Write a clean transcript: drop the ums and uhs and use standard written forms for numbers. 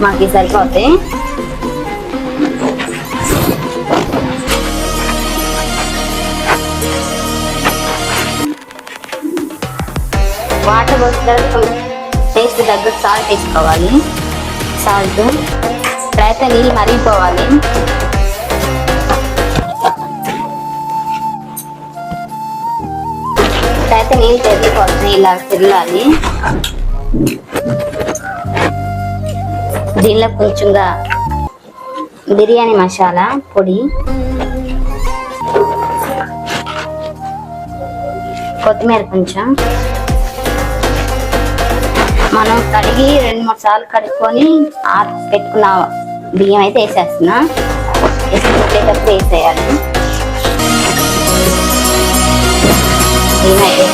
మాకు సరిపోతాయి. వాటర్ పోసిన తర్వాత టేస్ట్ తగ్గట్టు సాల్ట్ వేసుకోవాలి. సాల్ట్ ఇప్పుడైతే నీళ్ళు మరిగిపోవాలి. ఇప్పుడైతే నీళ్ళు తెగిపోతుంది, ఇలా తిరగాలి. దీనిలో కొంచెంగా బిర్యానీ మసాలా పొడి, కొత్తిమీర కొంచెం, మనం కడిగి 2-3 సార్లు కడుక్కొని పెట్టుకున్న బియ్యం అయితే వేసేస్తున్నా. వేసేటప్పుడు వేసేయాలి. బియ్యం అయితే